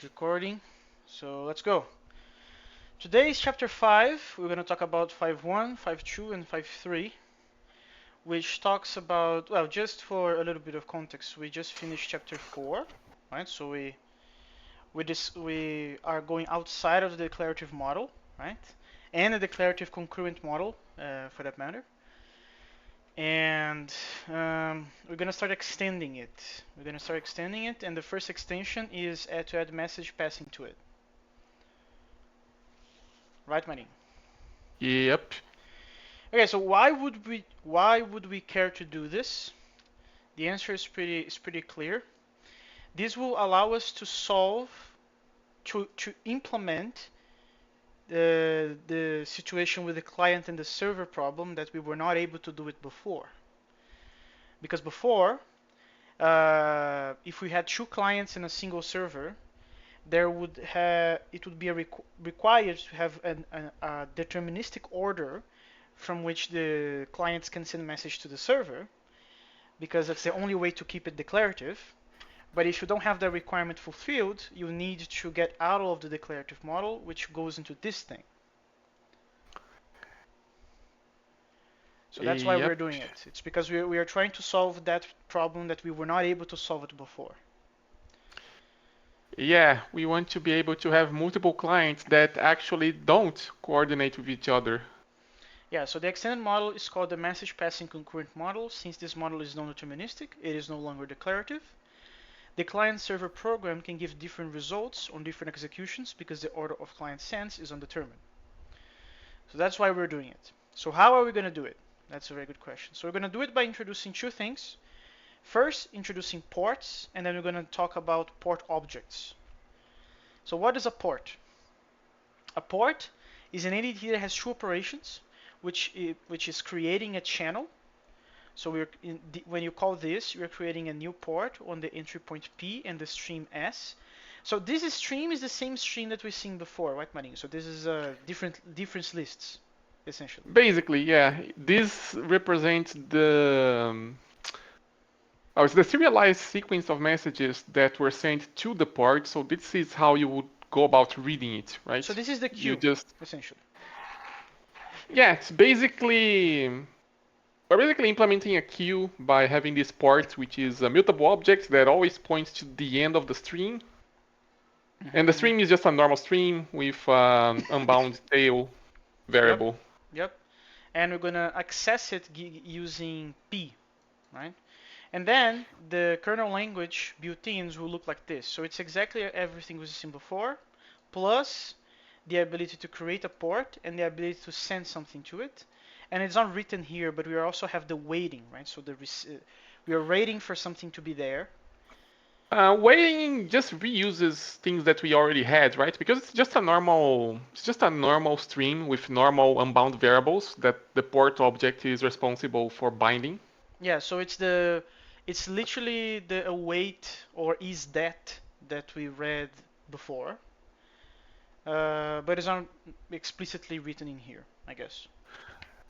recording. So let's go. Today is chapter 5. We're going to talk about 5.1, 5.2, and 5.3, which talks about, well, just for a little bit of context, we just finished chapter 4, right? So we are going outside of the declarative model, right? And the declarative concurrent model, for that matter. And we're going to start extending it. And the first extension is to add message passing to it. Right, Manny? Yep. Okay, so why would we care to do this? The answer is pretty clear. This will allow us to solve to implement the situation with the client and the server problem that we were not able to do it before. Because before, if we had two clients in a single server, it would be required to have a deterministic order from which the clients can send message to the server, because that's the only way to keep it declarative. But if you don't have that requirement fulfilled, you need to get out of the declarative model, which goes into this thing. So that's why we're Yep. doing it. It's because we are trying to solve that problem that we were not able to solve it before. Yeah, we want to be able to have multiple clients that actually don't coordinate with each other. Yeah, so the extended model is called the message passing concurrent model. Since this model is non-deterministic, it is no longer declarative. The client-server program can give different results on different executions because the order of client sends is undetermined. So that's why we're doing it. So how are we going to do it? That's a very good question. So we're going to do it by introducing two things. First, introducing ports, and then we're going to talk about port objects. So what is a port? A port is an entity that has two operations, which is creating a channel. So when you call this, you're creating a new port on the entry point P and the stream S. So this stream is the same stream that we've seen before, right, Marinho? So this is different lists, essentially. Basically, yeah, this represents it's the serialized sequence of messages that were sent to the port. So this is how you would go about reading it, So right? this is the You queue, just, essentially. yeah, it's basically we're basically implementing a queue by having this port, which is a mutable object that always points to the end of the stream. And the Mm-hmm. stream is just a normal stream with unbound tail Yep, variable. yep. And we're gonna access it using P, right? And then the kernel language built-ins will look like this. So it's exactly everything we've seen before, plus the ability to create a port and the ability to send something to it. And it's not written here, but we also have the waiting, right? So we are waiting for something to be there. Waiting just reuses things that we already had, right? Because it's just a normal stream with normal unbound variables that the port object is responsible for binding. Yeah, so it's literally the await or is that we read before, but it's not explicitly written in here, I guess.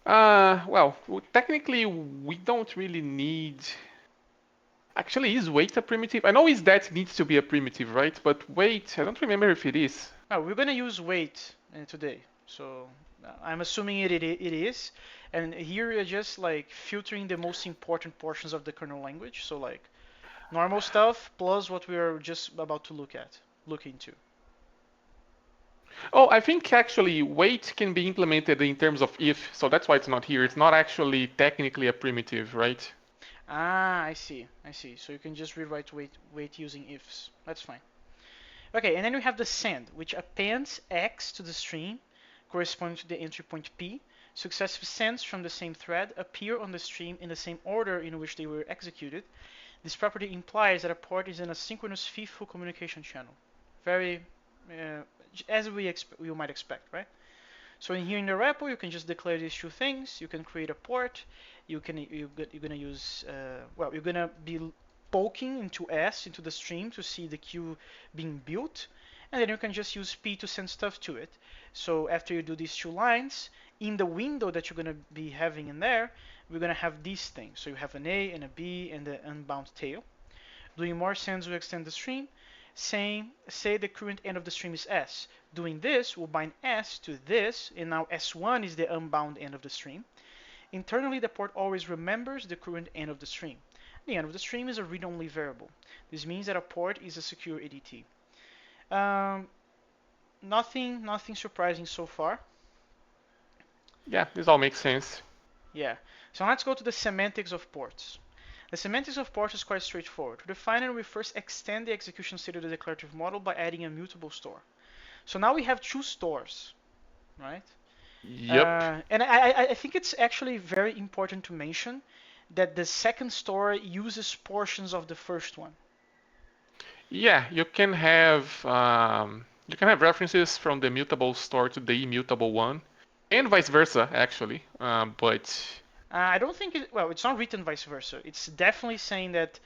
Well, technically we don't really need. Actually, is wait a primitive? I know is that needs to be a primitive, right? But wait, I don't remember if it is. Now we're gonna use wait today, so I'm assuming it is, and here we are just like filtering the most important portions of the kernel language, so like normal stuff plus what we are just about to look into. Oh, I think actually wait can be implemented in terms of if, so that's why it's not here. It's not actually technically a primitive, right? Ah, I see. So you can just rewrite wait using ifs. That's fine. Okay, and then we have the send, which appends X to the stream corresponding to the entry point P. Successive sends from the same thread appear on the stream in the same order in which they were executed. This property implies that a port is an asynchronous FIFO communication channel. Very, uh, as we might expect, right? So in here in the REPL, you can just declare these two things. You can create a port. You're gonna use you're gonna be poking into the stream to see the queue being built, and then you can just use P to send stuff to it. So after you do these two lines, in the window that you're gonna be having in there, we're gonna have these things. So you have an A and a B and the unbound tail. Doing more sends will extend the stream. saying, say the current end of the stream is S. Doing this will bind S to this, and now S1 is the unbound end of the stream. Internally, the port always remembers the current end of the stream. The end of the stream is a read-only variable. This means that a port is a secure ADT. Um, nothing surprising so far. Yeah, this all makes sense. Yeah. So let's go to the semantics of ports. The semantics of ports is quite straightforward. To define it, we first extend the execution state of the declarative model by adding a mutable store. So now we have two stores, right? Yep. And I think it's actually very important to mention that the second store uses portions of the first one. Yeah, you can have references from the mutable store to the immutable one, and vice versa, actually. But I don't think it, well, it's not written vice versa. It's definitely saying that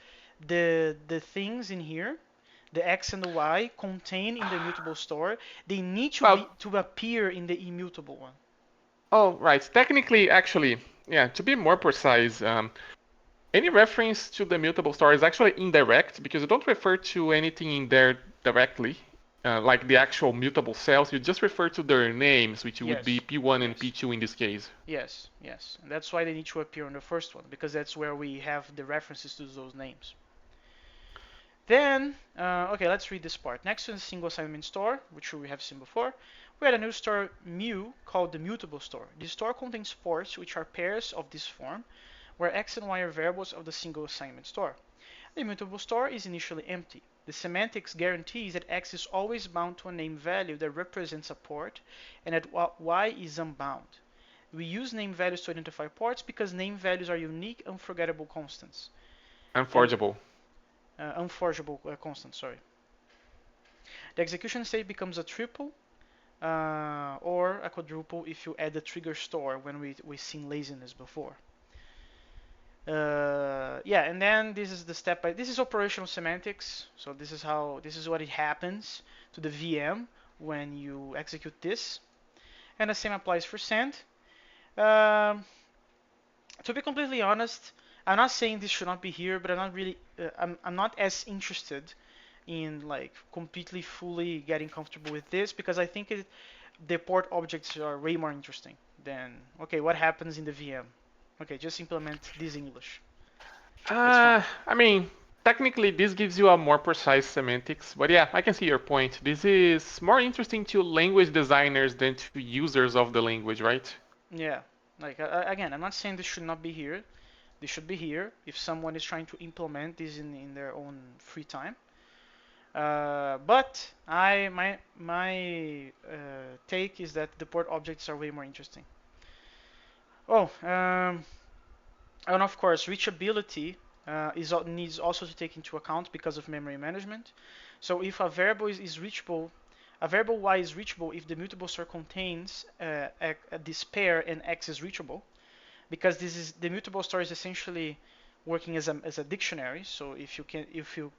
the things in here, the x and the y, contained in the mutable store, they need well, to appear in the immutable one. oh right. Technically, actually, yeah. To be more precise, any reference to the mutable store is actually indirect because you don't refer to anything in there directly, like the actual mutable cells. You just refer to their names, which would be Yes, P1 and yes, P2 in this case. yes. And that's why they need to appear on the first one, because that's where we have the references to those names. Then, okay, let's read this part. Next to the single assignment store, which we have seen before, we had a new store mu called the mutable store. This store contains ports which are pairs of this form, where x and y are variables of the single assignment store. The immutable store is initially empty. The semantics guarantees that x is always bound to a name value that represents a port and that y is unbound. We use name values to identify ports because name values are unique, unforgettable constants. The Unforgeable. unforgeable constants, sorry. The execution state becomes a triple or a quadruple if you add the trigger store when we seen laziness before. Yeah, and then this is the step by this is operational semantics. So this is what it happens to the VM when you execute this, and the same applies for send. Um, to be completely honest, I'm not saying this should not be here, but I'm not as interested in like completely fully getting comfortable with this because I think the port objects are way more interesting than okay, what happens in the VM. Okay, just implement this English. It's fine. I mean, technically this gives you a more precise semantics, but yeah, I can see your point. This is more interesting to language designers than to users of the language, right? Yeah. Like again, I'm not saying this should not be here. This should be here if someone is trying to implement this in their own free time. But my take is that the port objects are way more interesting. Oh, and of course, reachability needs also to take into account because of memory management. So if a variable is reachable, a variable y is reachable if the mutable store contains this pair and x is reachable, because this is the mutable store is essentially working as a dictionary. So if you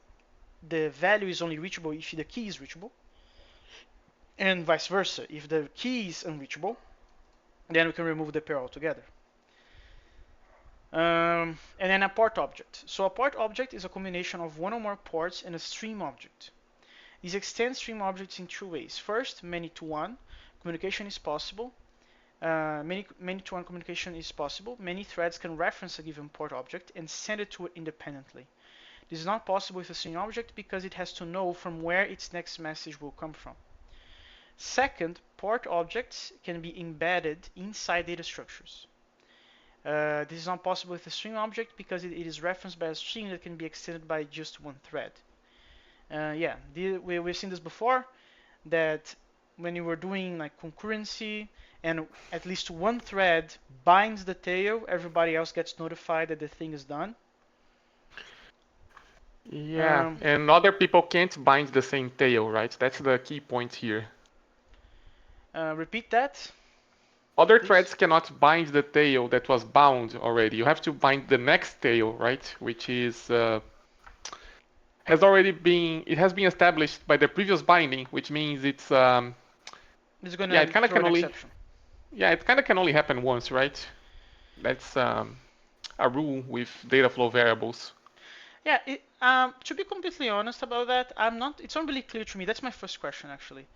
the value is only reachable if the key is reachable, and vice versa. If the key is unreachable, then we can remove the pair altogether. And then a port object. So a port object is a combination of one or more ports and a stream object. These extend stream objects in two ways. First, many-to-one communication is possible. Many-to-one communication is possible. Many threads can reference a given port object and send it to it independently. This is not possible with a stream object because it has to know from where its next message will come from. Second, port objects can be embedded inside data structures. This is not possible with a string object because it is referenced by a string that can be extended by just one thread. Yeah, we've seen this before, that when you were doing like concurrency and at least one thread binds the tail, everybody else gets notified that the thing is done. Yeah, Um, and other people can't bind the same tail, right? That's the key point here. repeat that, Other please. threads cannot bind the tail that was bound already. You have to bind the next tail, right? Which is it has been established by the previous binding, which means it's This is yeah, gonna throw an exception. it kind of can only happen once, right? That's a rule with data flow variables. Yeah, to be completely honest about that, it's not really clear to me. That's my first question, actually.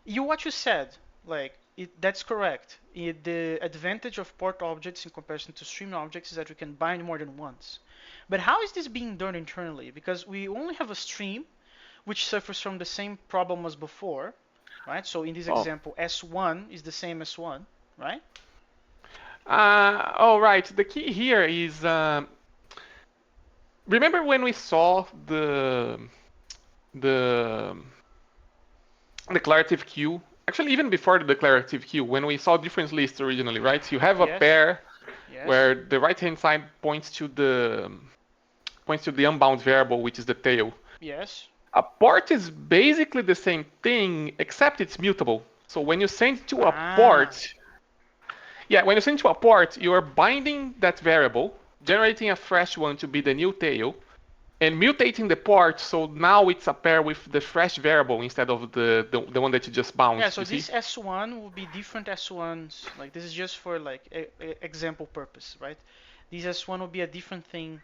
What you said, like, that's correct. The advantage of port objects in comparison to stream objects is that we can bind more than once. But how is this being done internally? Because we only have a stream, which suffers from the same problem as before, right? So in this Oh, example, S1 is the same as 1, right? oh right. The key here is remember when we saw the declarative queue? Actually, even before the declarative queue, when we saw different lists originally, right? You have a Yes, pair yes, where the right-hand side points to the unbound variable, which is the tail. yes. A port is basically the same thing, except it's mutable. So when you send to a Ah, port, yeah, when you send to a port, you are binding that variable, generating a fresh one to be the new tail, and mutating the port so now it's a pair with the fresh variable instead of the one that you just bound, yeah, so you see? this S1 will be different S1s. Like this is just for like example purpose, right? This S1 will be a different thing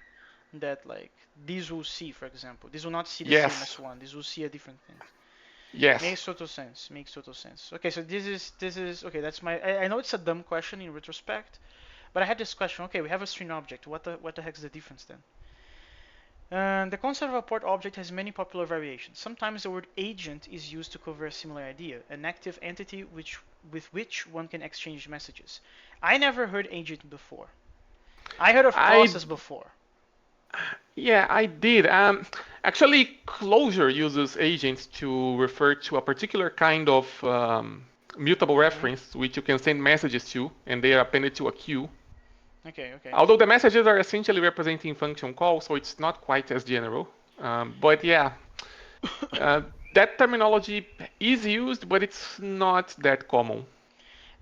that like this will see, for example. This will not see the same Yes, S1. This will see a different thing. yes. Makes total sense. Makes total sense. Okay, so this is okay. That's my. I know it's a dumb question in retrospect, but I had this question. Okay, we have a string object. What the heck is the difference then? The concept of a port object has many popular variations. Sometimes the word agent is used to cover a similar idea, an active entity with which one can exchange messages. I never heard agent before. I heard of I process before. Yeah, I did. Actually, Clojure uses agents to refer to a particular kind of mutable Hmm. reference which you can send messages to, and they are appended to a queue. Okay, okay. Although the messages are essentially representing function calls, so it's not quite as general. But yeah, uh, that terminology is used, but it's not that common.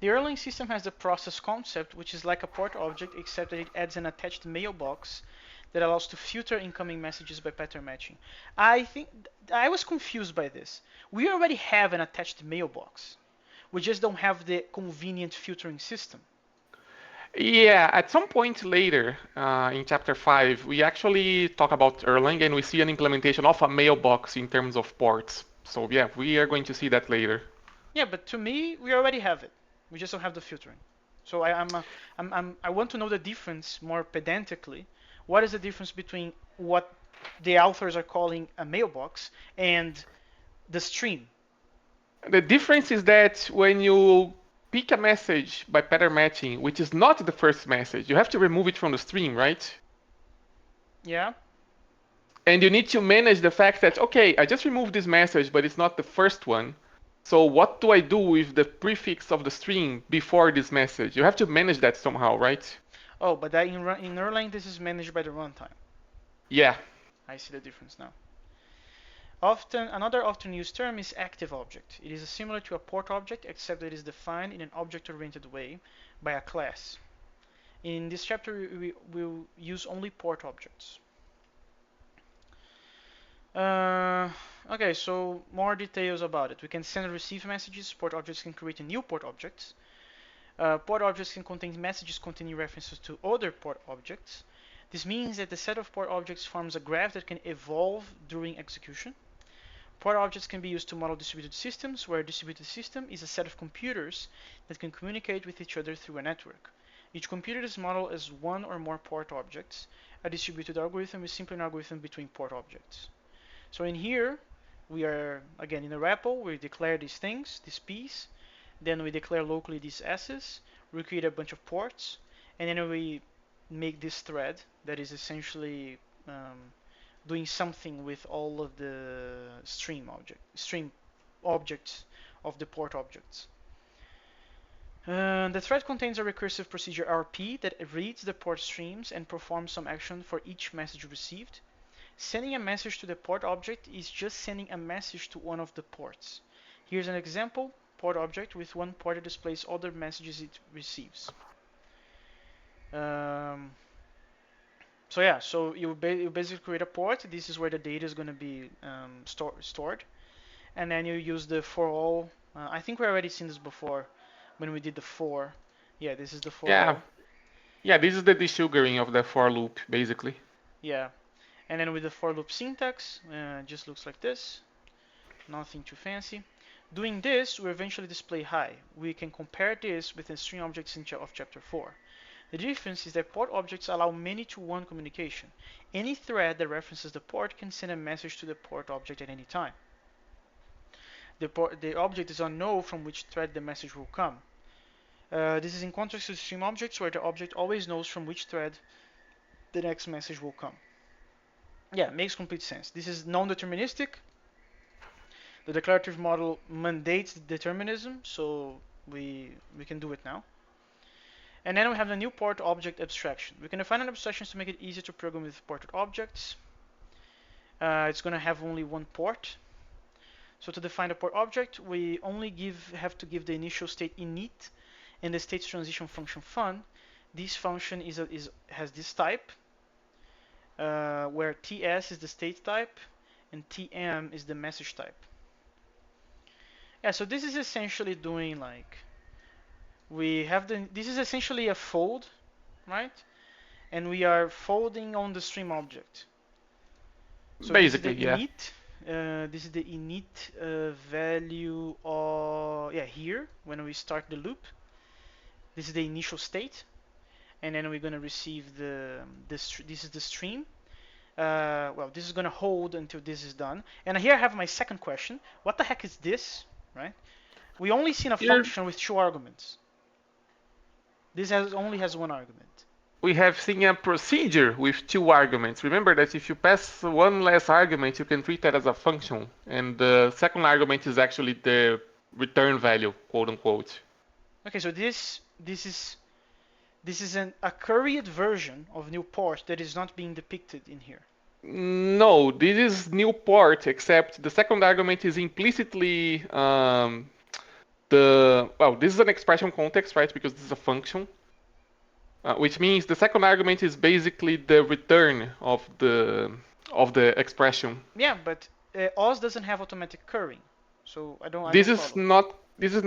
The Erlang system has the process concept, which is like a port object, except that it adds an attached mailbox that allows to filter incoming messages by pattern matching. I think I was confused by this. We already have an attached mailbox. We just don't have the convenient filtering system. Yeah, at some point later in chapter 5, we actually talk about Erlang and we see an implementation of a mailbox in terms of ports. So yeah, we are going to see that later. Yeah, but to me, we already have it. We just don't have the filtering. So I want to know the difference more pedantically. What is the difference between what the authors are calling a mailbox and the stream? The difference is that when you pick a message by pattern matching, which is not the first message, you have to remove it from the stream, right? Yeah. And you need to manage the fact that, okay, I just removed this message, but it's not the first one. So what do I do with the prefix of the string before this message? You have to manage that somehow, right? Oh, but that in Erlang this is managed by the runtime. Yeah. I see the difference now. Another often used term is active object. It is similar to a port object, except that it is defined in an object-oriented way by a class. In this chapter, we will use only port objects. Uh, okay, so more details about it. We can send and receive messages. Port objects can create new port objects. Port objects can contain messages containing references to other port objects. This means that the set of port objects forms a graph that can evolve during execution. Port objects can be used to model distributed systems, where a distributed system is a set of computers that can communicate with each other through a network. Each computer is modeled as one or more port objects. A distributed algorithm is simply an algorithm between port objects. So in here, we are again in a REPL. We declare these things, this piece. Then we declare locally these S's. We create a bunch of ports, and then we make this thread that is essentially doing something with all of the stream objects of the port objects. The thread contains a recursive procedure RP that reads the port streams and performs some action for each message received. Sending a message to the port object is just sending a message to one of the ports. Here's an example port object with one port that displays other messages it receives. Um, so yeah, so you basically create a port. This is where the data is going to be stored, and then you use the for all. I think we already seen this before when we did the for. Yeah, this is the for Yeah. all. Yeah, this is the desugaring of the for loop, basically. Yeah, And then with the for loop syntax, just looks like this. Nothing too fancy. Doing this will eventually display hi. We can compare this with the string objects of chapter 4. The difference is that port objects allow many-to-one communication. Any thread that references the port can send a message to the port object at any time. The object does not know from which thread the message will come. This is in contrast to stream objects, where the object always knows from which thread the next message will come. Yeah, makes complete sense. This is non-deterministic. The declarative model mandates determinism, so we can do it now. And then we have the new port object abstraction. We can define an abstraction to make it easier to program with ported objects. It's going to have only one port. So to define the port object, we only have to give the initial state init and the state transition function fun. This function has this type, where ts is the state type and tm is the message type. Yeah, so this is essentially doing like this is essentially a fold, right? And we are folding on the stream object. So this is the Basically, yeah. init. This is the init value of here when we start the loop. This is the initial state, and then we're gonna receive this is the stream. Well, this is gonna hold until this is done. And here I have my second question. What the heck is this, right? We only seen a Here function with 2 arguments. This only has 1 argument. we have seen a procedure with 2 arguments. Remember that if you pass one less argument, you can treat that as a function. And the second argument is actually the return value, quote unquote. Okay, so this is a curried version of new port that is not being depicted in here. No, this is new port, except the second argument is implicitly this is an expression context, right? Because this is a function, which means the second argument is basically the return of the expression. Yeah, but OS doesn't have automatic currying, so I don't This is follow.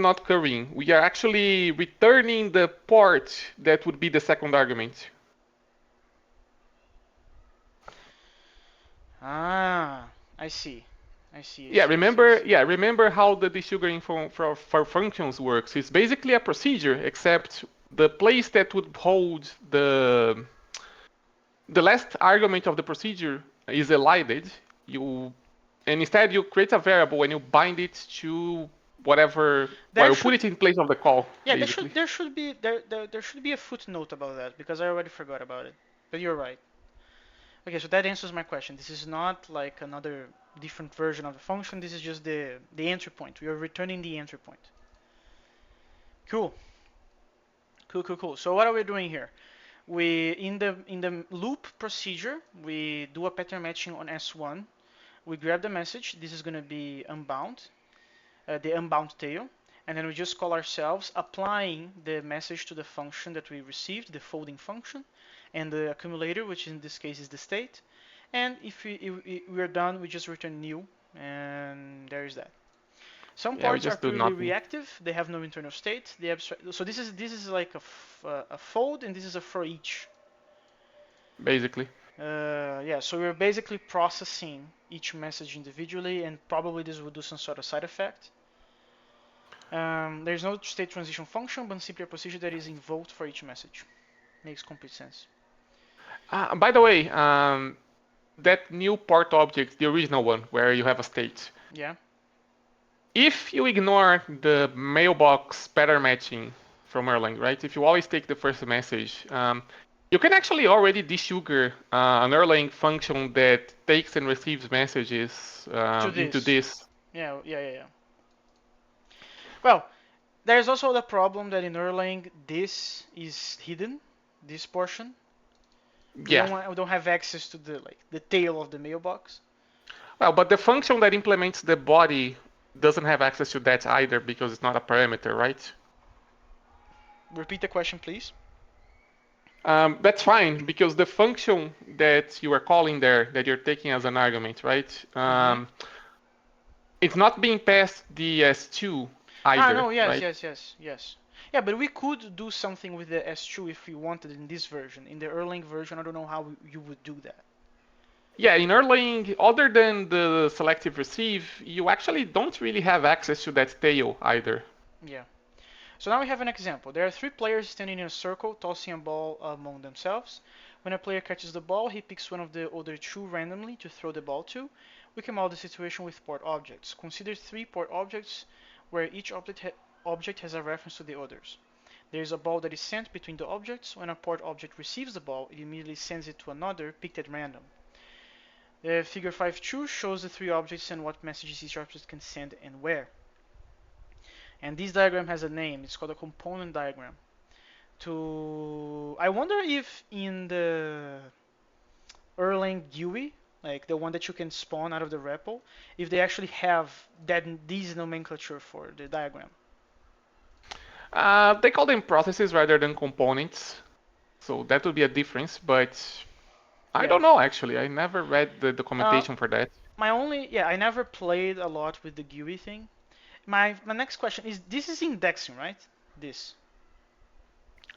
not currying. We are actually returning the port that would be the second argument. Ah, I see. I see. Yeah, remember how the desugaring for functions works. It's basically a procedure, except the place that would hold the last argument of the procedure is elided. And instead you create a variable and you bind it to whatever. Well, you put it in place of the call. Yeah, basically. there should be a footnote about that because I already forgot about it. But you're right. Okay, so that answers my question. This is not like another different version of the function. This is just the entry point. We are returning the entry point. Cool. Cool. So what are we doing here? We in the loop procedure, we do a pattern matching on S1. We grab the message. This is going to be unbound, the unbound tail, and then we just call ourselves applying the message to the function that we received, the folding function, and the accumulator, which in this case is the state. And if we're done, we just return new, and there is that. Some parts are purely reactive; they have no internal state. So this is like a fold, and this is a for each. Basically. Yeah, so we're basically processing each message individually, and probably this will do some sort of side effect. There's no state transition function, but simply a procedure that is invoked for each message. Makes complete sense. By the way, that new port object, the original one, where you have a state. Yeah. If you ignore the mailbox pattern matching from Erlang, right? If you always take the first message, you can actually already desugar an Erlang function that takes and receives messages into this. Yeah. Well, there's also the problem that in Erlang this is hidden, this portion. We don't have access to the tail of the mailbox. Well, but the function that implements the body doesn't have access to that either because it's not a parameter, right? Repeat the question, please. That's fine because the function that you are calling there, that you're taking as an argument, right? It's not being passed the S2 either. No, right? yes. Yeah, but we could do something with the S2 if we wanted in this version. In the Erlang version, I don't know how you would do that. Yeah, in Erlang, other than the selective receive, you actually don't really have access to that tail either. Yeah. So now we have an example. There are three players standing in a circle, tossing a ball among themselves. When a player catches the ball, he picks one of the other two randomly to throw the ball to. We can model the situation with port objects. Consider three port objects where each object has a reference to the others. There is a ball that is sent between the objects. When a port object receives the ball, it immediately sends it to another picked at random. Figure 5.2 shows the three objects and what messages each object can send and where. And this diagram has a name. It's called a component diagram. I wonder if in the Erlang GUI, like the one that you can spawn out of the REPL, if they actually have this nomenclature for the diagram. They call them processes rather than components, so that would be a difference, but I Yeah. don't know actually. I never read the Uh, documentation for that. I never played a lot with the GUI thing. My next question is, this is indexing, right? This.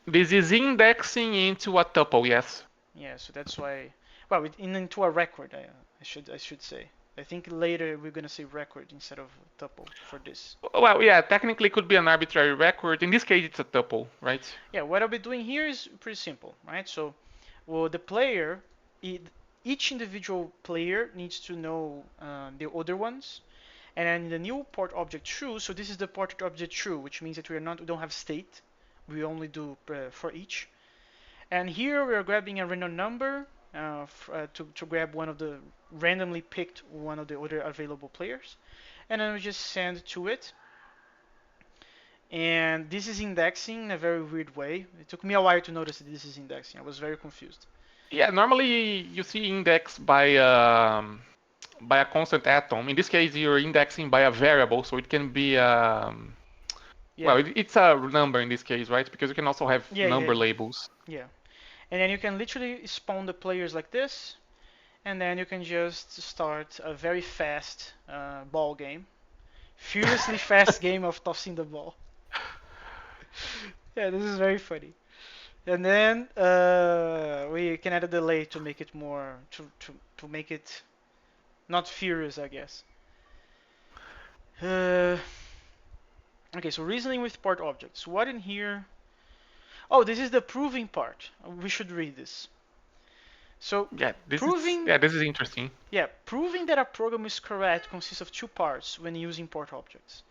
This is indexing into a tuple, yes. Yeah, so that's why. Well, into a record, I should say. I think later we're gonna say record instead of tuple for this. Well, yeah, technically it could be an arbitrary record. In this case, it's a tuple, right? Yeah, what I'll be doing here is pretty simple, right? So, well, the player, each individual player needs to know the other ones, and then the new port object true. So this is the port object true, which means that we don't have state. We only do for each. And here we are grabbing a random number to grab one of the randomly picked one of the other available players, and then we just send to it. And this is indexing in a very weird way. It took me a while to notice that this is indexing. I was very confused. Yeah, normally you see index by a constant atom. In this case, you're indexing by a variable, so it can be well, Yeah, it's a number in this case, right? Because you can also have yeah, yeah, number yeah. labels. Yeah. And then you can literally spawn the players like this, and then you can just start a very fast ball game. Furiously fast game of tossing the ball. Yeah, this is very funny. And then we can add a delay to make it more to make it not furious, I guess. Uh, okay, so reasoning with part objects. What in here? Oh, this is the proving part. We should read this. So Yeah, proving, this is interesting. yeah, proving that a program is correct consists of two parts when using port objects.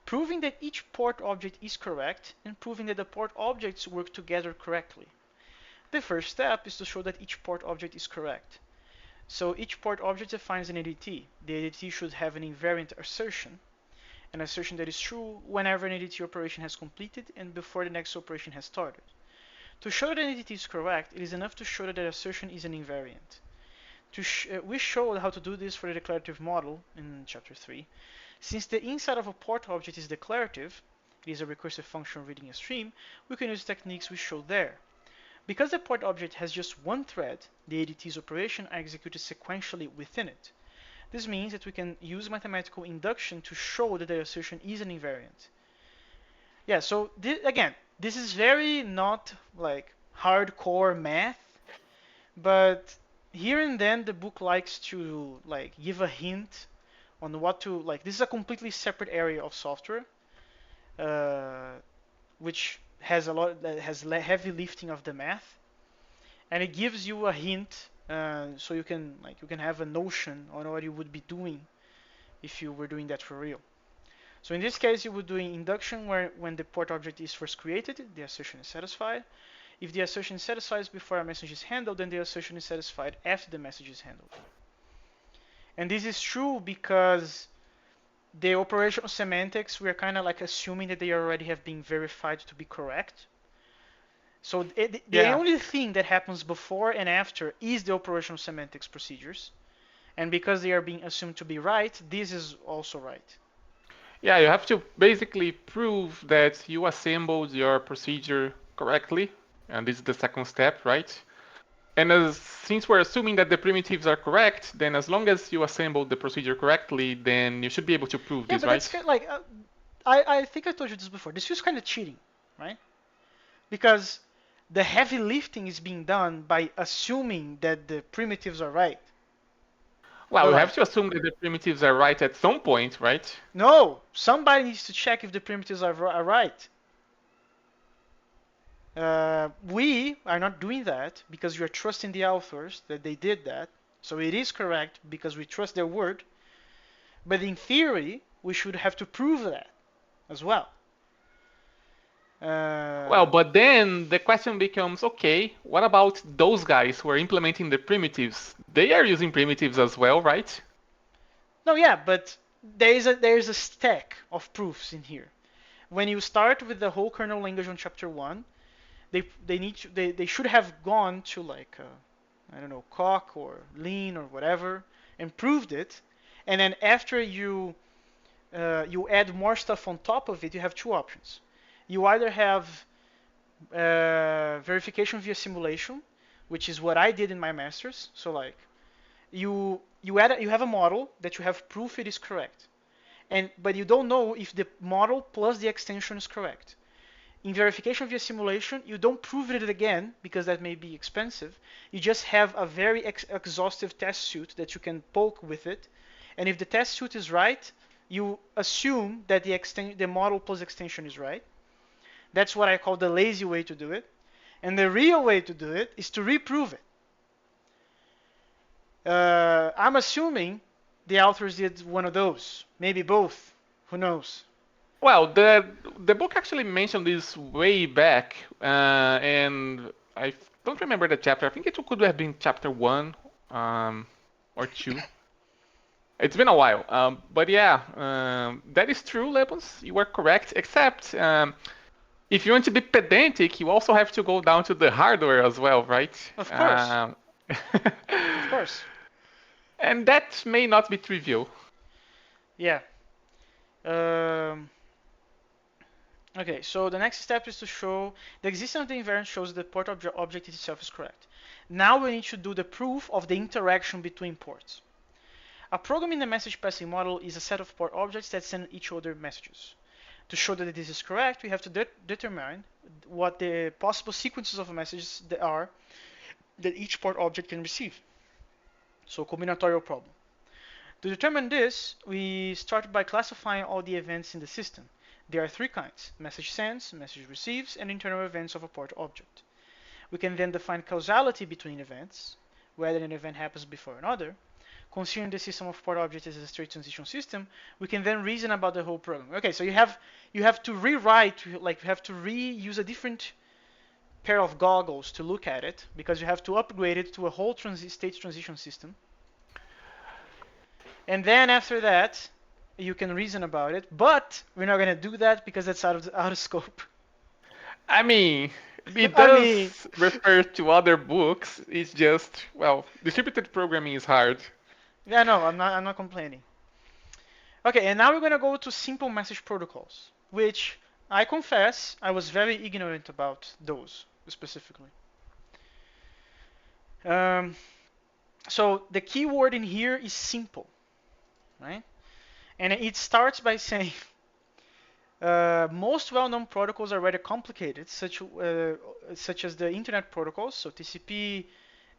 Proving that each port object is correct and proving that the port objects work together correctly. The first step is to show that each port object is correct. So each port object defines an ADT. The ADT should have an invariant assertion, an assertion that is true whenever an ADT operation has completed and before the next operation has started. To show that an ADT is correct, it is enough to show that the assertion is an invariant. We showed how to do this for the declarative model in chapter 3. Since the inside of a port object is declarative, it is a recursive function reading a stream, we can use techniques we showed there. Because the port object has just one thread, the ADT's operation are executed sequentially within it. This means that we can use mathematical induction to show that the assertion is an invariant. Yeah, so again, this is very not like hardcore math, but here and then the book likes to like give a hint on what to like. This is a completely separate area of software, uh, which has a lot that has heavy lifting of the math, and it gives you a hint, so you can have a notion on what you would be doing if you were doing that for real. So in this case, you would do induction where when the port object is first created, the assertion is satisfied. If the assertion is satisfied before a message is handled, then the assertion is satisfied after the message is handled. And this is true because the operational semantics, we're kind of like assuming that they already have been verified to be correct. So the Yeah. only thing that happens before and after is the operational semantics procedures. And because they are being assumed to be right, this is also right. Yeah, you have to basically prove that you assembled your procedure correctly, and this is the second step, right? And since we're assuming that the primitives are correct, then as long as you assembled the procedure correctly, then you should be able to prove Yeah, this, but that's right? kind of like I think I told you this before. This feels kind of cheating, right? Because the heavy lifting is being done by assuming that the primitives are right. Well, But we have like, to assume that the primitives are right at some point, right? no, somebody needs to check if the primitives are right. We are not doing that because we are trusting the authors that they did that. So it is correct because we trust their word. But in theory, we should have to prove that as well. Well, Uh, but then the question becomes, okay, what about those guys who are implementing the primitives? They are using primitives as well, right? no, yeah, but there is a stack of proofs in here. When you start with the whole kernel language on chapter one, they should have gone to like I don't know, cock or lean or whatever and proved it, and then after you add more stuff on top of it, you have two options. You either have verification via simulation, which is what I did in my masters. So like you have a model that you have proof it is correct, and but you don't know if the model plus the extension is correct. In verification via simulation, you don't prove it again because that may be expensive. You just have a very exhaustive test suite that you can poke with it, and if the test suite is right, you assume that the model plus extension is right. That's what I call the lazy way to do it. And the real way to do it is to reprove it. I'm assuming the authors did one of those, maybe both. Who knows? Well, the book actually mentioned this way back, and I don't remember the chapter. I think it could have been chapter one, or two. It's been a while, but yeah, that is true, Lebons. You are correct. Except if you want to be pedantic, you also have to go down to the hardware as well, right? Of course, Um, of course. and that may not be trivial. Yeah. Um, okay, so the next step is to show the existence of the invariant shows the port object itself is correct. Now we need to do the proof of the interaction between ports. A program in the message passing model is a set of port objects that send each other messages. To show that this is correct, we have to determine what the possible sequences of messages there are that each port object can receive. So combinatorial problem. To determine this, we start by classifying all the events in the system. There are three kinds: message sends, message receives, and internal events of a port object. We can then define causality between events, whether an event happens before another. Considering the system of port objects as a straight transition system, we can then reason about the whole program. Okay, so you have to rewrite, like you have to reuse a different pair of goggles to look at it because you have to upgrade it to a whole state transition system. And then after that, you can reason about it. But we're not gonna do that because that's out of scope. I mean, it I mean, does refer to other books. It's just, well, distributed programming is hard. yeah, no, I'm not complaining. Okay, and now we're gonna go to simple message protocols, which I confess I was very ignorant about those specifically. Um, so the key word in here is simple, right? And it starts by saying most well-known protocols are rather complicated, such as the internet protocols, so TCP,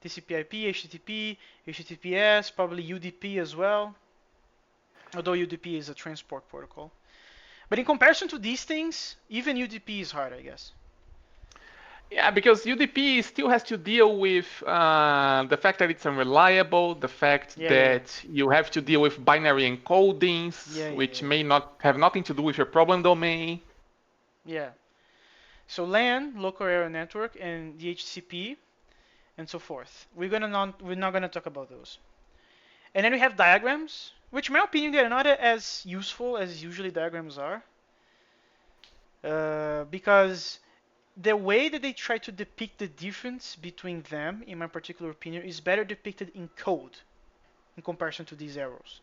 TCP/IP, HTTP, HTTPS, probably UDP as well, although UDP is a transport protocol. But in comparison to these things, even UDP is hard, I guess. Yeah, because UDP still has to deal with the fact that it's unreliable, the fact Yeah, yeah, yeah. that you have to deal with binary encodings, Yeah, yeah, which yeah, may not have nothing to do with your problem domain. yeah. Yeah. So LAN, local area network, and DHCP, and so forth. We're not gonna talk about those. And then we have diagrams, which in my opinion they are not as useful as usually diagrams are, because the way that they try to depict the difference between them, in my particular opinion, is better depicted in code in comparison to these arrows.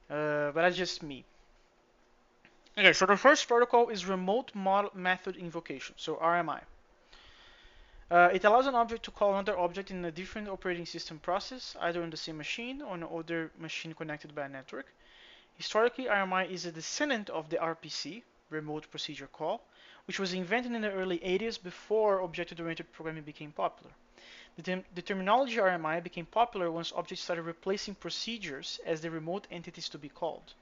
But that's just me. Okay, so the first protocol is remote method invocation, so RMI. It allows an object to call another object in a different operating system process, either on the same machine or on another machine connected by a network. Historically, RMI is a descendant of the RPC, Remote Procedure Call, which was invented in the early 80s before object-oriented programming became popular. The terminology RMI became popular once objects started replacing procedures as the remote entities to be called.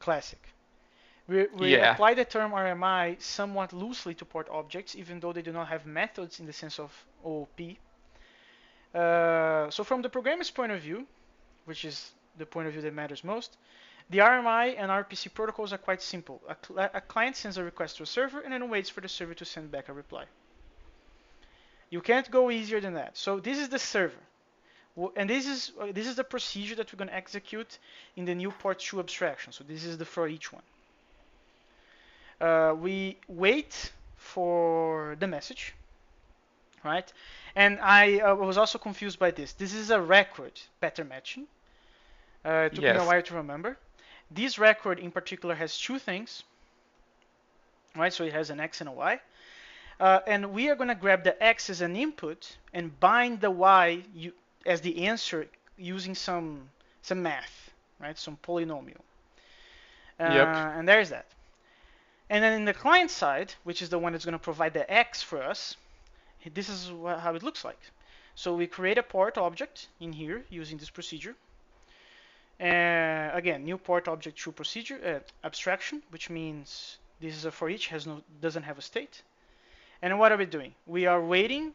Classic. We Yeah. apply the term RMI somewhat loosely to port objects, even though they do not have methods in the sense of OOP. So from the programmer's point of view, which is the point of view that matters most, the RMI and RPC protocols are quite simple. A client sends a request to a server and then waits for the server to send back a reply. You can't go easier than that. So this is the server. And this is the procedure that we're going to execute in the new port 2 abstraction. So this is the for each one. We wait for the message, right? And I was also confused by this. This is a record pattern matching. It took me a Yes. while to remember. This record in particular has two things, right? So it has an X and a Y. And we are going to grab the X as an input and bind the Y as the answer using some math, right? Some polynomial. Yep. And there's that. And then in the client side, which is the one that's going to provide the X for us, this is how it looks like. So we create a port object in here using this procedure. Again, new port object true procedure abstraction, which means this is a for each, doesn't have a state. And what are we doing? We are waiting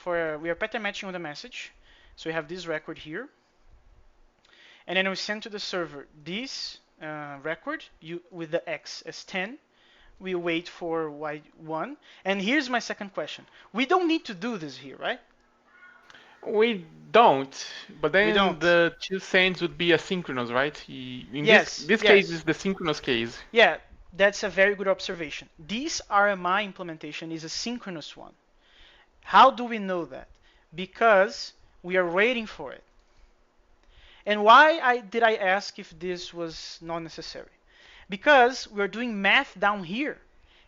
we are pattern matching on the message. So we have this record here. And then we send to the server this record with the X as 10. We wait for Y1. And here's my second question. We don't need to do this here, right? We don't, but We then don't. the two sends would be asynchronous, right? In this Yes, this case yes. is the synchronous case. Yeah, that's a very good observation. This RMI implementation is a synchronous one. How do we know that? Because we are waiting for it. And why did I ask if this was not necessary? Because we're doing math down here.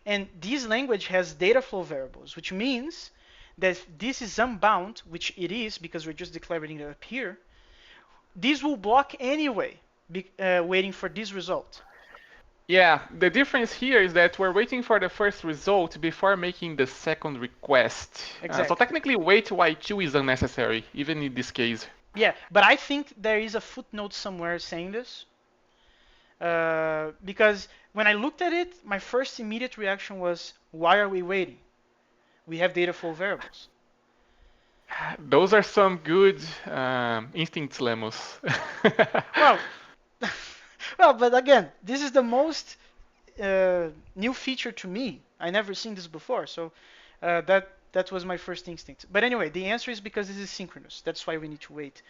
And this language has data flow variables, which means that this is unbound, which it is because we're just declaring it up here. This will block anyway, waiting for this result. Yeah, the difference here is that we're waiting for the first result before making the second request. So Exactly. technically wait y2 is unnecessary, even in this case. Yeah, but I think there is a footnote somewhere saying this. Because when I looked at it, my first immediate reaction was, why are we waiting? We have data flow variables. Those are some good instincts, Lemos. Well, well, but again, this is the most new feature to me. I never seen this before, so that was my first instinct. But anyway, the answer is because this is synchronous. That's why we need to wait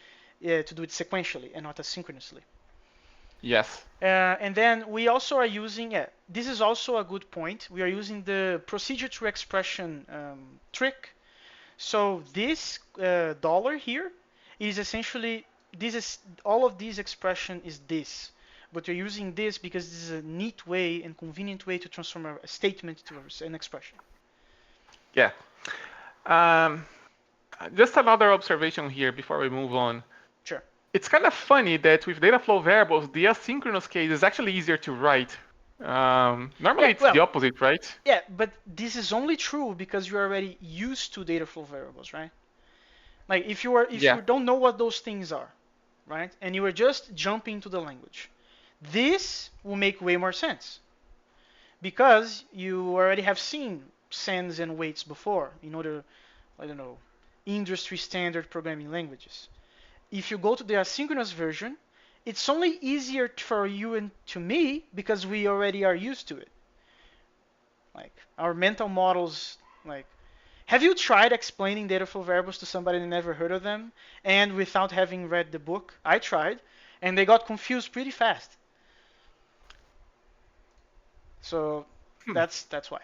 to do it sequentially and not asynchronously. Yes. And then we also are using, this is also a good point. We are using the procedure to expression trick. So this dollar here is essentially, this is all of this expression is this. But we're using this because this is a neat way and convenient way to transform a statement to an expression. Yeah. Um, just another observation here before we move on. Sure. It's kind of funny that with data flow variables, the asynchronous case is actually easier to write. Normally Yeah, it's the well, opposite, right? yeah, but this is only true because you're already used to data flow variables, right? Like if Yeah. you don't know what those things are, right? And you are just jumping to the language. This will make way more sense because you already have seen sends and waits before in other, I don't know, industry standard programming languages. If you go to the asynchronous version, it's only easier for you and to me because we already are used to it. Like our mental models, like have you tried explaining data flow variables to somebody that never heard of them and without having read the book? I tried, and they got confused pretty fast. So Hmm. that's why.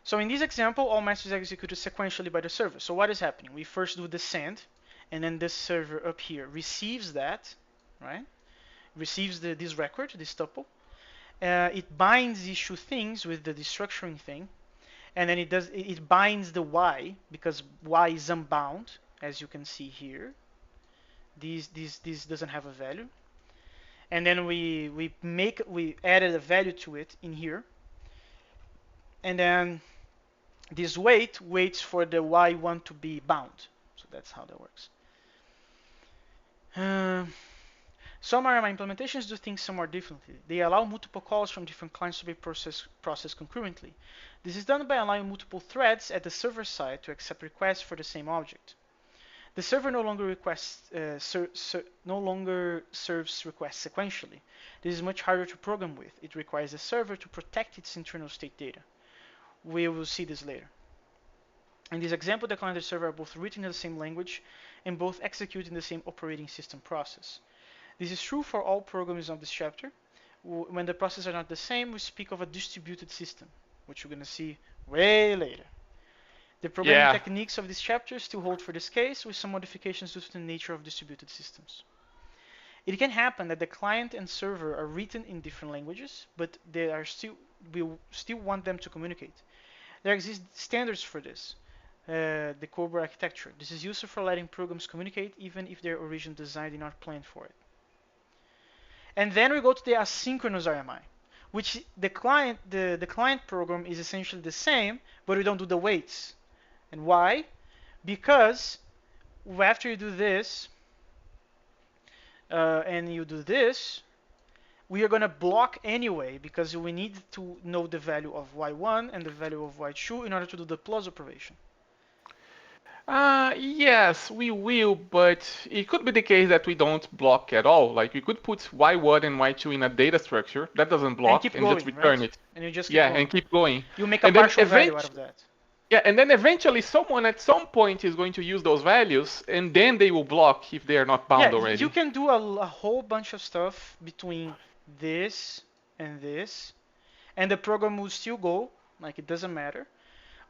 So in this example, all messages are executed sequentially by the server. So what is happening? We first do the send, and then this server up here receives that, right? Receives this record, this tuple. It binds these two things with the destructuring thing, and then it binds the y because y is unbound, as you can see here. This doesn't have a value, and then we added a value to it in here, and then This wait waits for the y1 to be bound. So that's how that works. Uh, some RMI implementations do things somewhat differently. They allow multiple calls from different clients to be processed concurrently. This is done by allowing multiple threads at the server side to accept requests for the same object. The server no longer no longer serves requests sequentially. This is much harder to program with. It requires the server to protect its internal state data. We will see this later. In this example, the client and server are both written in the same language and both execute in the same operating system process. This is true for all programs of this chapter. When the processes are not the same, we speak of a distributed system, which we're going to see way later. The programming Yeah. techniques of this chapter still hold for this case, with some modifications due to the nature of distributed systems. It can happen that the client and server are written in different languages, but we still want them to communicate. There exist standards for this, the Cobra architecture. This is useful for letting programs communicate even if their original design did not plan for it. And then we go to the asynchronous RMI, which the client program is essentially the same, but we don't do the waits. And why? Because after you do this and you do this, we are going to block anyway because we need to know the value of y1 and the value of y2 in order to do the plus operation. Yes, we will, but it could be the case that we don't block at all. Like we could put y1 and y2 in a data structure that doesn't And block keep and just going, return right? it. And you just keep Yeah, going. and keep going. You make a And then partial value out of that. yeah, and then eventually someone at some point is going to use those values, and then they will block if they are not bound Yeah, you already. can do a whole bunch of stuff between this and this, and the program will still go, like it doesn't matter.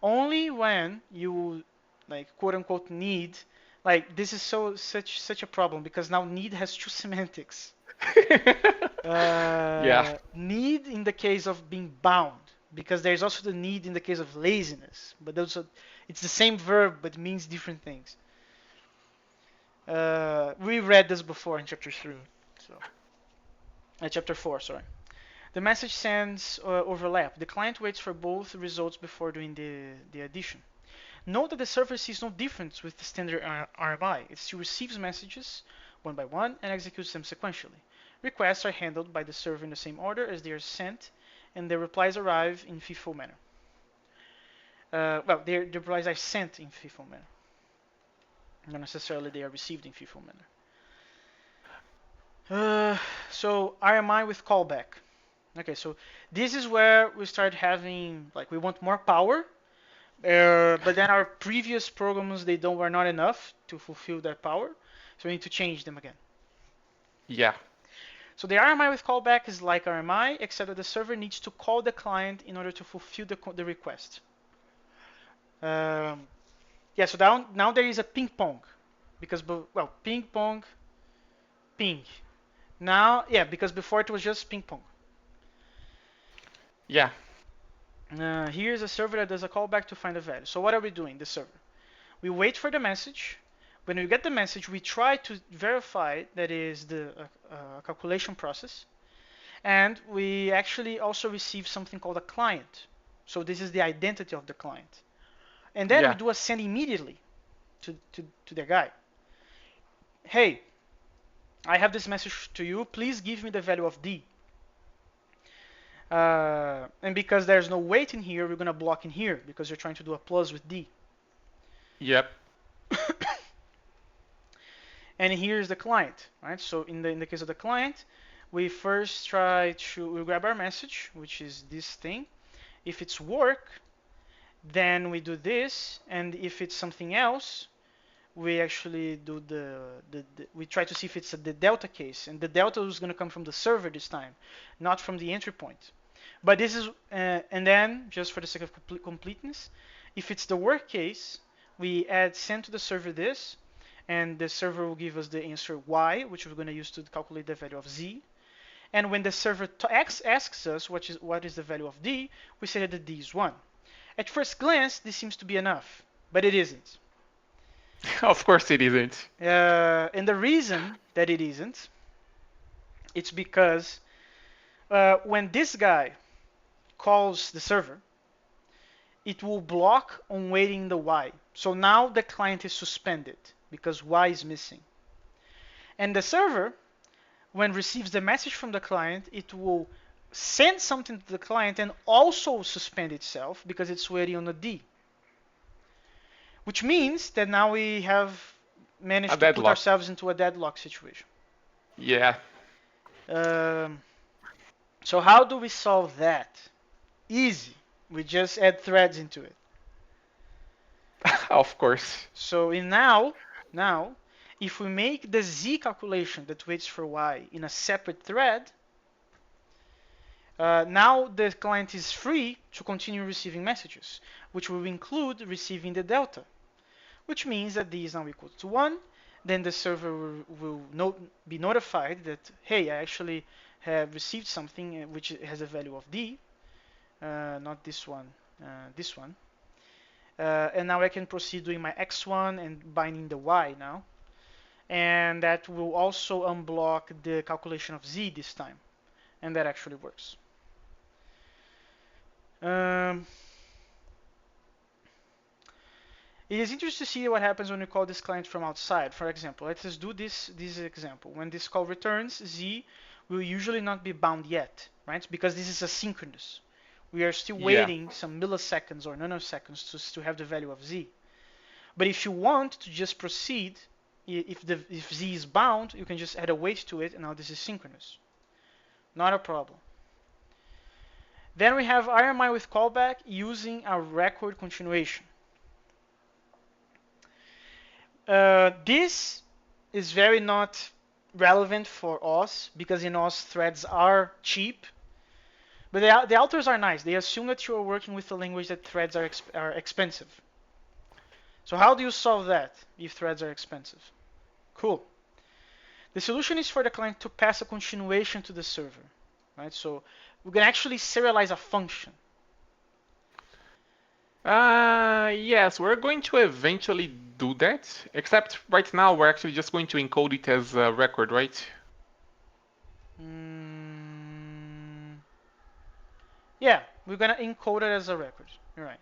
Only when you, like, quote unquote need, like this is such a problem because now need has two semantics. Yeah. Need in the case of being bound, because there's also the need in the case of laziness, but those are, it's the same verb but means different things. We read this before in chapter 3, so chapter 4, sorry. The message sends overlap. The client waits for both results before doing the addition. Note that the server sees no difference with the standard RMI. It still receives messages one by one and executes them sequentially. Requests are handled by the server in the same order as they are sent, and the replies arrive in FIFO manner. Well, the replies are sent in FIFO manner. Not necessarily they are received in FIFO manner. So RMI with callback. Okay, so this is where we start having, like, we want more power, but then our previous programs were not enough to fulfill that power, so we need to change them again. Yeah. So the RMI with callback is like RMI, except that the server needs to call the client in order to fulfill the request. Yeah, so now there is a ping pong, because, well, ping pong, ping. Now, yeah, because before it was just ping pong. Yeah. Here's a server that does a callback to find a value. So what are we doing, the server? We wait for the message. When we get the message, we try to verify that is the calculation process. And we actually also receive something called a client. So this is the identity of the client. And then we Yeah. do a send immediately to the guy. Hey, I have this message to you. Please give me the value of D. And because there's no wait in here, we're going to block in here because you're trying to do a plus with D. Yep. And here's the client, right? So in the case of the client, we first try to we grab our message, which is this thing. If it's work, then we do this, and if it's something else, we actually do we try to see if it's the delta case, and the delta is going to come from the server this time, not from the entry point. But this is, and then just for the sake of completeness, if it's the work case, we add send to the server this, and the server will give us the answer y, which we're going to use to calculate the value of z. And when the server asks us what is the value of d, we say that the d is 1. At first glance, this seems to be enough, but it isn't. Of course it isn't. And the reason that it isn't, it's because when this guy calls the server, it will block on waiting the Y. So now the client is suspended because Y is missing. And the server, when receives the message from the client, it will send something to the client and also suspend itself because it's waiting on a D. Which means that now we have A managed to put deadlock. ourselves into a deadlock situation. Yeah. Um, so how do we solve that? Easy. We just add threads into it. Of course. So now, if we make the Z calculation that waits for Y in a separate thread, now the client is free to continue receiving messages, which will include receiving the delta, which means that D is now equal to 1. Then the server will be notified that, hey, I actually have received something which has a value of D, not this one, this one. And now I can proceed doing my X1 and binding the Y now. And that will also unblock the calculation of Z this time. And that actually works. Um, It is interesting to see what happens when we call this client from outside. For example, let's just do this example. When this call returns, Z will usually not be bound yet, right? Because this is asynchronous. We are still Yeah. waiting some milliseconds or nanoseconds to have the value of Z. But if you want to just proceed, if Z is bound, you can just add a wait to it, and now this is synchronous. Not a problem. Then we have RMI with callback using a record continuation. This is very not relevant for OS because in OS threads are cheap, but the authors are nice. They assume that you are working with a language that threads are expensive. So how do you solve that if threads are expensive? Cool. The solution is for the client to pass a continuation to the server, right? So we can actually serialize a function. Yes, we're going to eventually do that. Except right now we're actually just going to encode it as a record, right? Yeah, we're gonna encode it as a record. You're right.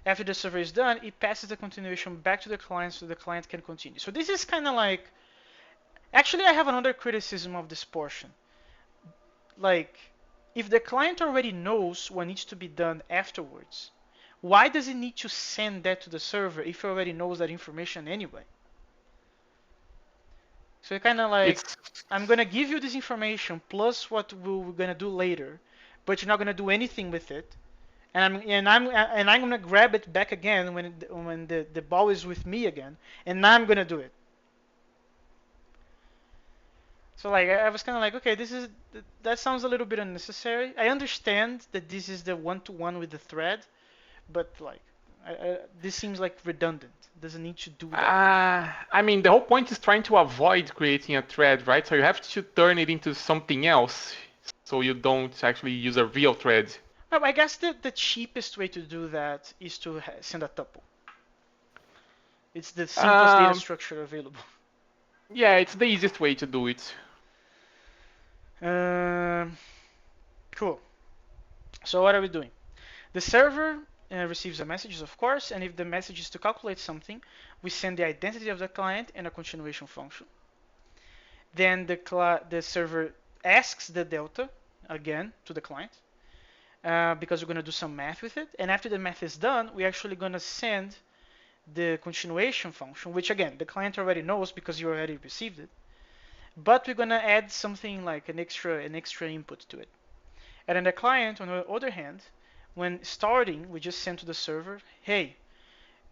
After the server is done, it passes the continuation back to the client so the client can continue. So this is kind of like, actually I have another criticism of this portion. Like, if the client already knows what needs to be done afterwards, why does it need to send that to the server if it already knows that information anyway? So it kind of like, It's I'm gonna give you this information plus what we're gonna do later, but you're not gonna do anything with it. And I'm gonna grab it back again when the ball is with me again, and now I'm gonna do it. So like I was kind of like, okay, that sounds a little bit unnecessary. I understand that this is the one-to-one with the thread, but like this seems like redundant. Doesn't need to do that. I mean, the whole point is trying to avoid creating a thread, right? So you have to turn it into something else so you don't actually use a real thread. I guess the cheapest way to do that is to send a tuple. It's the simplest data Um, structure available. yeah, it's the easiest way to do it. Um, cool. So what are we doing? The server receives the messages, of course, and if the message is to calculate something, we send the identity of the client and a continuation function. Then the server asks the delta again to the client because we're going to do some math with it. And after the math is done, we're actually going to send the continuation function, which again, the client already knows because you already received it. But we're going to add something like an extra input to it. And then the client, on the other hand, when starting, we just send to the server, hey,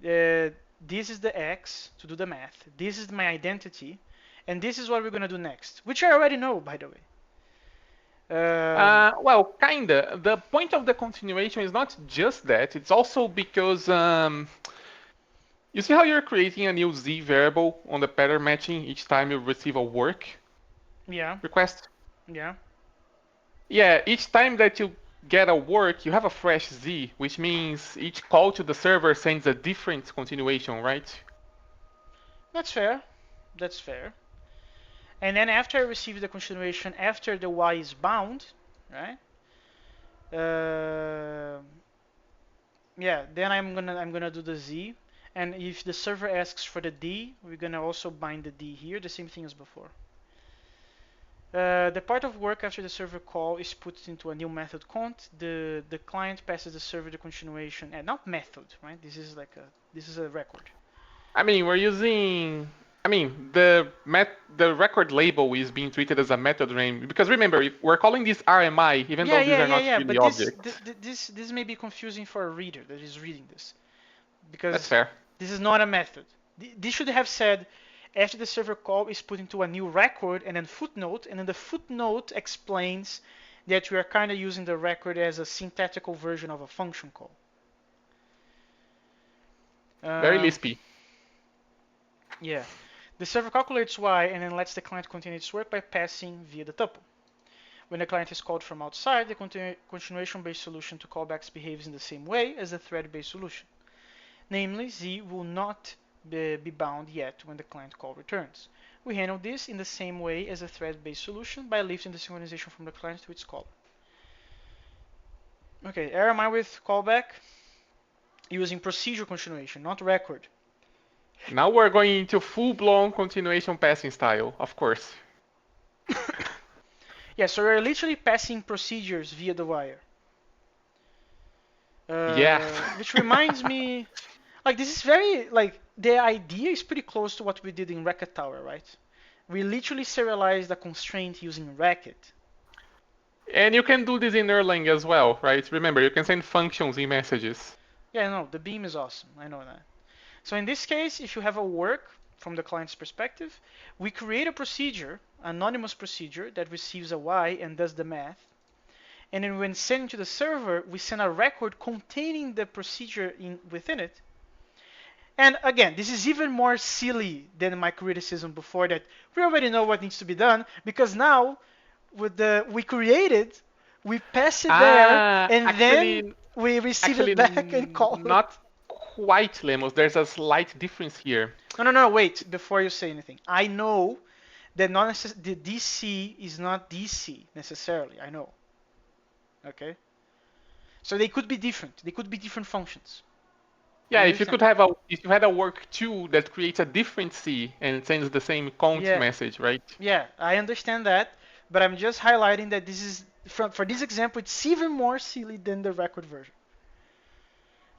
this is the X to do the math, this is my identity, and this is what we're going to do next, which I already know, by the way. Well, kinda. The point of the continuation is not just that. It's also because you see how you're creating a new Z variable on the pattern matching each time you receive a work Yeah, request? yeah, Yeah, each time that you get a work, you have a fresh Z, which means each call to the server sends a different continuation, right? that's fair. That's fair. And then after I receive the continuation, after the Y is bound, right? Uh, Yeah, then I'm gonna do the Z, and if the server asks for the D, we're gonna also bind the D here, the same thing as before. The part of work after the server call is put into a new method cont. The client passes the server the continuation, and not method, right? This is a record. I mean, we're using. I mean, the record label is being treated as a method name because remember, if we're calling this RMI, even Yeah, though these yeah, are yeah, not yeah. really But this objects. this may be confusing for a reader that is reading this That's because fair. this is not a method. This should have said after the server call is put into a new record and then footnote, and then the footnote explains that we are kind of using the record as a syntactical version of a function call. Very Um, lispy. yeah. The server calculates y and then lets the client continue its work by passing via the tuple. When the client is called from outside, the continuation-based solution to callbacks behaves in the same way as the thread-based solution. Namely, Z will not be bound yet when the client call returns. We handle this in the same way as a thread-based solution by lifting the synchronization from the client to its caller. Okay, RMI with callback using procedure continuation, not record. Now we're going into full-blown continuation passing style, of course. Yeah, so we're literally passing procedures via the wire. Yeah. Which reminds me, like this is very like the idea is pretty close to what we did in Racket Tower, right? We literally serialized a constraint using Racket. And you can do this in Erlang as well, right? Remember, you can send functions in messages. Yeah, no, the beam is awesome. I know that. So in this case, if you have a work from the client's perspective, we create a procedure, anonymous procedure that receives a Y and does the math. And then when sending to the server, we send a record containing the procedure within it. And again, this is even more silly than my criticism before that we already know what needs to be done because now with the we create it, we pass it there, Ah, and then actually, we receive it actually, back and call it. not quite, Lemos. There's a slight difference here. No, no, no, wait, before you say anything. I know that the DC is not DC necessarily. I know. Okay? So they could be different. They could be different functions. I Yeah, if you understand could that. have a, if you had a work too that creates a different C and sends the same count Yeah, message, right? yeah, I understand that, but I'm just highlighting that this is for this example, it's even more silly than the record version.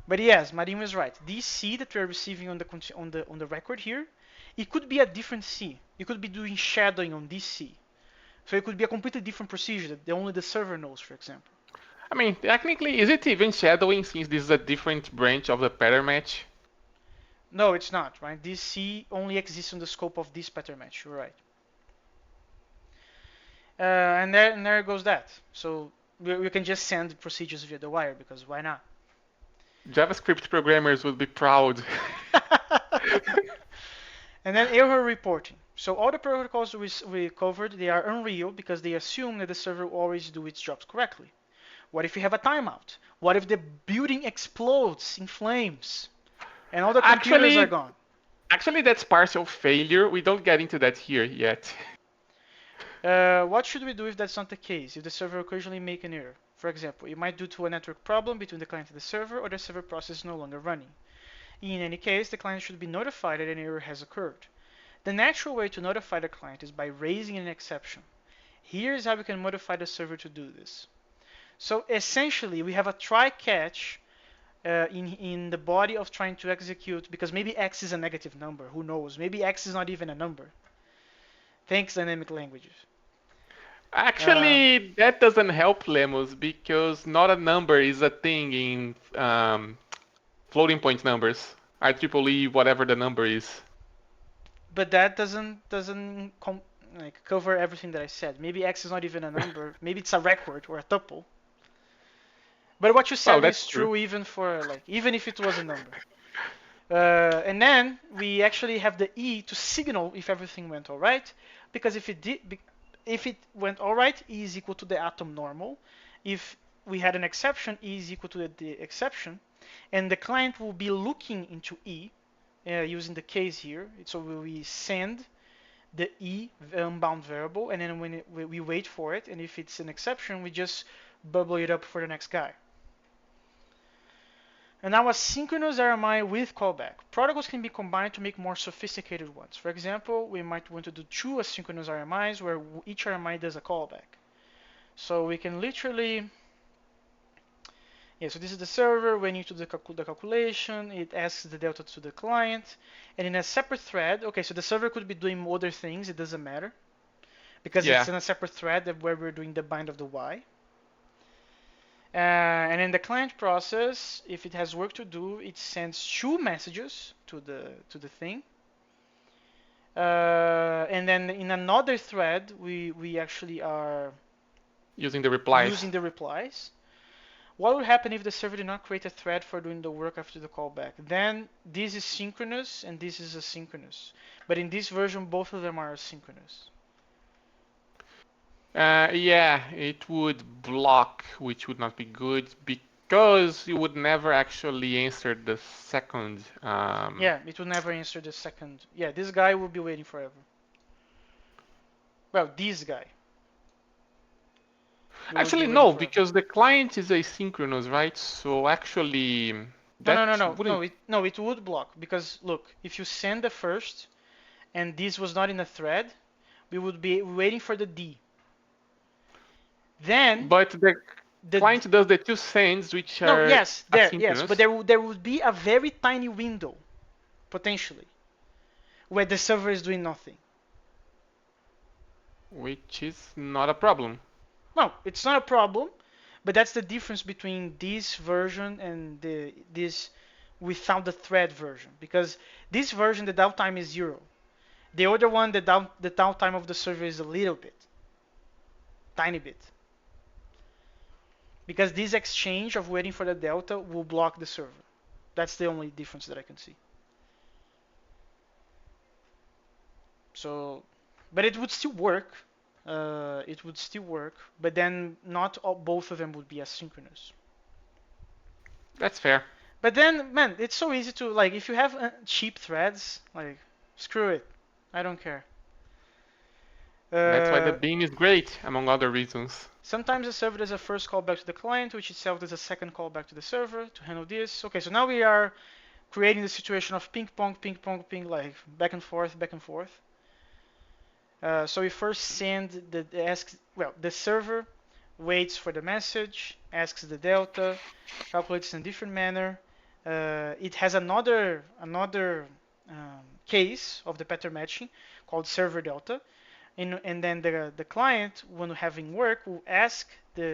But yes, Marinho is right. This C that we're receiving on the record here, it could be a different C. You could be doing shadowing on this C. So it could be a completely different procedure that only the server knows, for example. I mean, technically, is it even shadowing since this is a different branch of the pattern match? No, it's not, right? This C only exists in the scope of this pattern match. You're right. And there goes that. So we can just send procedures via the wire because why not? JavaScript programmers would be proud. And then error reporting. So all the protocols we covered, they are unreal because they assume that the server will always do its jobs correctly. What if you have a timeout? What if the building explodes in flames and all the computers are Actually, gone? actually, that's partial failure. We don't get into that here yet. What should we do if that's not the case? If the server occasionally make an error? For example, it might due to a network problem between the client and the server, or the server process is no longer running. In any case, the client should be notified that an error has occurred. The natural way to notify the client is by raising an exception. Here's how we can modify the server to do this. So essentially, we have a try-catch in the body of trying to execute, because maybe x is a negative number, who knows? Maybe x is not even a number. Thanks, dynamic languages. Uh, Actually, that doesn't help Lemus because not a number is a thing in floating point numbers. IEEE, whatever the number is. but that doesn't like cover everything that I said. Maybe x is not even a number. Maybe it's a record or a tuple. But what you Well, said that's is true. true even for like even if it was a number. And then we actually have the E to signal if everything went all right, because if it went all right, E is equal to the atom normal. If we had an exception, E is equal to the exception, and the client will be looking into E using the case here. So we send the E unbound variable, and then when we wait for it, and if it's an exception, we just bubble it up for the next guy. And now asynchronous RMI with callback. Protocols can be combined to make more sophisticated ones. For example, we might want to do two asynchronous RMIs where each RMI does a callback. So we can literally, yeah, so this is the server, we need to do the calculation, it asks the delta to the client, and in a separate thread, okay, so the server could be doing other things, it doesn't matter, because it's Yeah. in a separate thread where we're doing the bind of the Y. And in the client process, if it has work to do, it sends two messages to the thing. And then in another thread, we actually are Using the replies. using the replies. What would happen if the server did not create a thread for doing the work after the callback? Then this is synchronous and this is asynchronous. But in this version, both of them are asynchronous. Yeah, it would block, which would not be good because you would never actually answer the second. Yeah, it will never answer the second. Yeah, this guy will be waiting forever. Well, this guy will be Actually, waiting no, forever. because the client is asynchronous, right? So actually, No, no, no, that no, wouldn't. no. It would block because look, if you send the first and this was not in a thread, we would be waiting for the D. Then But the the client does the two sends, which no, are yes, yes, but asynchronous, there would be a very tiny window potentially where the server is doing nothing. which is not a problem. No, it's not a problem, but that's the difference between this version and this without the thread version. Because this version, the downtime is 0. The other one, the downtime of the server is a little bit, tiny bit. Because this exchange of waiting for the delta will block the server. That's the only difference that I can see. So, but it would still work. It would still work, but then not all, both of them would be asynchronous. That's fair. But then, man, it's so easy to like if you have cheap threads, like screw it, I don't care. That's why the Uh, bean is great, among other reasons. Sometimes the server does a first callback to the client, which itself does a second callback to the server to handle this. Okay, so now we are creating the situation of ping pong, ping, like back and forth, back and forth. So we first send the server waits for the message, asks the delta, calculates in a different manner. It has another case of the pattern matching called server delta, and then the client, when having work, will ask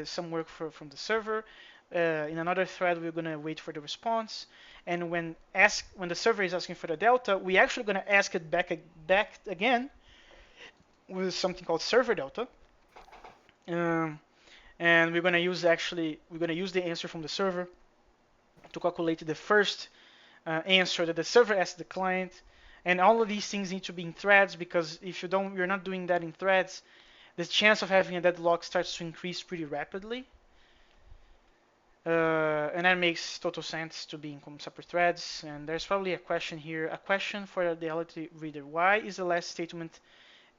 some work from the server. In another thread, we're gonna wait for the response, and when the server is asking for the delta, we actually gonna ask it back again with something called server delta. Um, and we're gonna use the answer from the server to calculate the first answer that the server asks the client. And all of these things need to be in threads because if you're not doing that in threads, the chance of having a deadlock starts to increase pretty rapidly. And that makes total sense to be in separate threads. And there's probably a question here, a question for the LT reader. Why is the last statement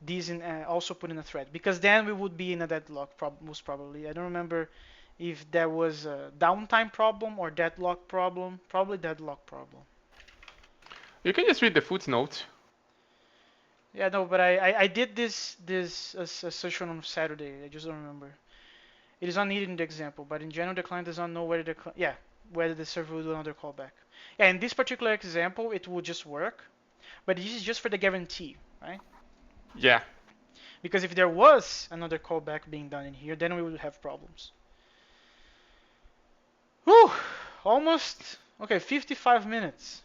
this also put in a thread? Because then we would be in a deadlock, most probably. I don't remember if there was a downtime problem or deadlock problem. Probably deadlock problem. You can just read the footnote. Yeah, no, but I did this assertion on Saturday. I just don't remember. It is not needed in the example, but in general, the client does not know whether the server will do another callback. Yeah, in this particular example, it will just work, but this is just for the guarantee, right? Yeah. Because if there was another callback being done in here, then we would have problems. Whew, almost, okay, 55 minutes.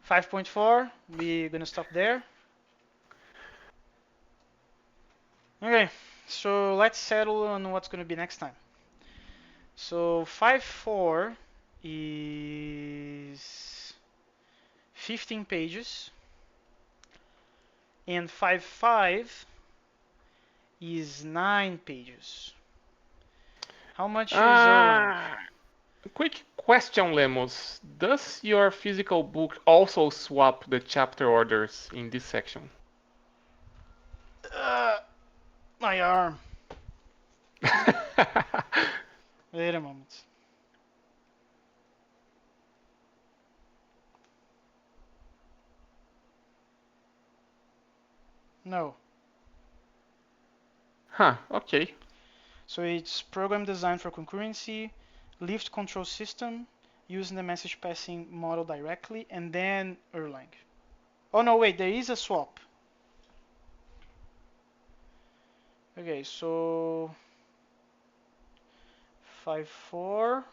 5.4, we're gonna stop there. Okay, so let's settle on what's gonna be next time. So 5.4 is 15 pages, and 5.5 is 9 pages. How much is Erlang? Uh, Quick question, Lemos. Does your physical book also swap the chapter orders in this section? Uh, my arm. Wait a moment. No. Huh, okay. So it's program designed for concurrency, lift control system, using the message passing model directly, and then Erlang. Oh no, wait, there is a swap. Okay, so 5.4.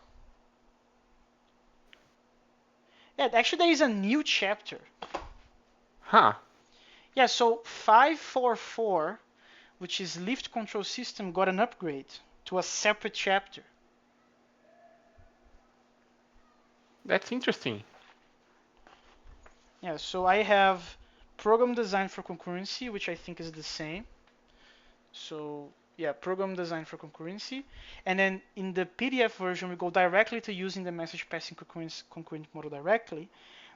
Yeah, actually there is a new chapter. Huh. Yeah, so 5.4.4, which is lift control system, got an upgrade to a separate chapter. That's interesting. Yeah, so I have program design for concurrency, which I think is the same. So yeah, program design for concurrency. And then in the PDF version, we go directly to using the message passing concurrent model directly.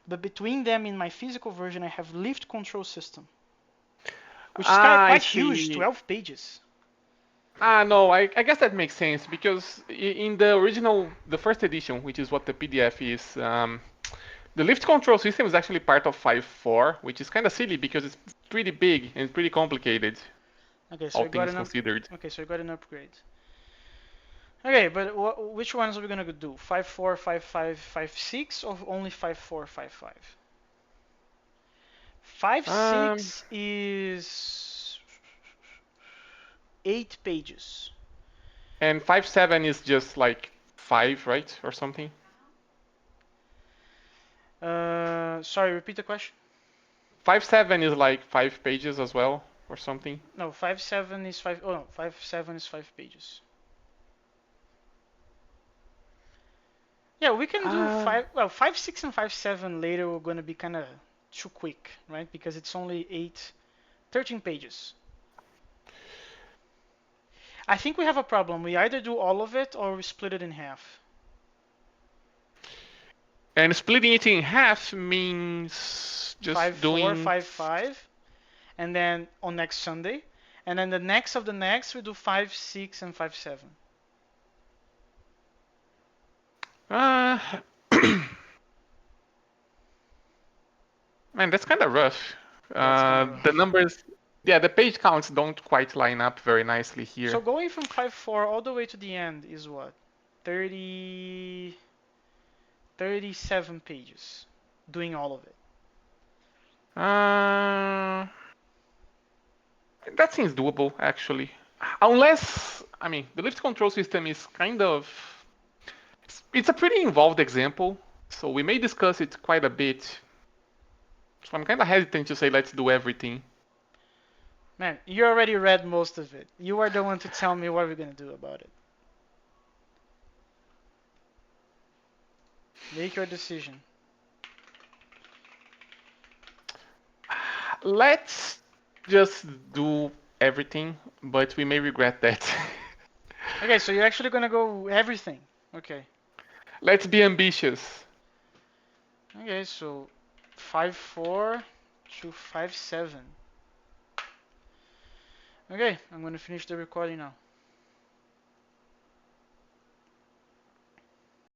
But between them, in my physical version, I have lift control system, which is Ah, I quite huge, see. 12 pages. Ah, no, I guess that makes sense because in the original, the first edition, which is what the PDF is, the lift control system is actually part of 5.4, which is kind of silly because it's pretty big and pretty complicated, Okay, so all I got things an considered. okay, so I got an upgrade. Okay, but which ones are we gonna do? 5.4, 5.5, 5.6, or only 5.4, 5.5? Um, 5.6 is 8 pages. and 5.7 is just like 5, right? Or something. Sorry, repeat the question. 5.7 is like 5 pages as well, or something. No, 5.7 is 5. Oh no, 5.7 is 5 pages. Yeah, we can do Um, 5. Well, 5.6 and 5.7 later we're gonna be kind of too quick, right? Because it's only 13 pages. I think we have a problem. We either do all of it or we split it in half. and splitting it in half means just 5.4, doing. 5.5, and then on next Sunday, and then the next of the next we do 5.6 and 5.7. Uh, Man, that's kind of rough. Yeah, it's kind of The rough. numbers, yeah, the page counts don't quite line up very nicely So here. going from 5.4 all the way to the end is what? 30, 37 pages, doing all of it. Uh, that seems doable, actually. Unless, I mean, the lift control system is kind of, it's a pretty involved example, so we may discuss it quite a bit. So I'm kind of hesitant to say let's do everything. Man, you already read most of it. You are the one to tell me what we're gonna do about it. Make your decision. Let's just do everything, but we may regret that. Okay, so you're actually gonna go everything. Okay. Let's be ambitious. Okay, so 5.4 to 5.7. Okay, I'm gonna finish the recording now.